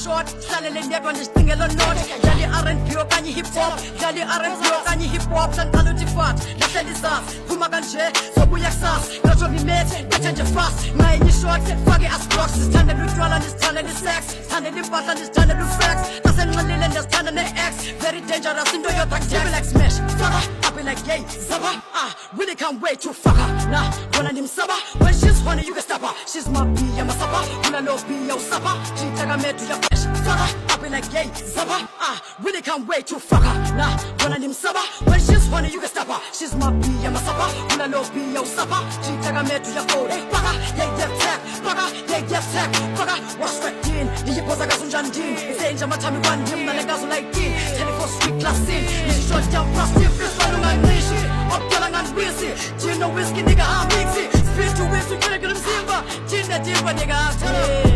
short hlalele ndedwa ndizicingela not dlala i-R&B okanye hip-hop dlala i-R&B okanye hip-hop sandiqala uthi fat lahleli sazi phuma kanje sobuya kusasa notsho ngimete bethe nje fast ngayinye ishort fake asbrox sithandela utywala ndisithandela isex sithandela impahla ndisithandela ufex nasenxelile ndiyazithanda ne-ex very dangerous into yodwa kutebe like smash faka I be like yay zaba really can't wait to fuck her nah bona ndimsaba when she's horny you can stop her she's my bee yamasapa unalo bee yawusapa jitaka medu ya fresh faka I be like yay zaba really can't wait to fuck her nah bona ndimsaba when she's horny you can stop her she's my bee yamasapa unalo bee yawusapa jitaka medu ya phone faka yay get tap faka yay get tap faka what's that din ndiyipoza kasunjani din isenja mathami kwandim nalekazo like din 24 street class in short down prostate this one unganishi optala nganwisi jino whiskey nigga I'm mixy spit to whiskey nigga mzimba jina diva nigga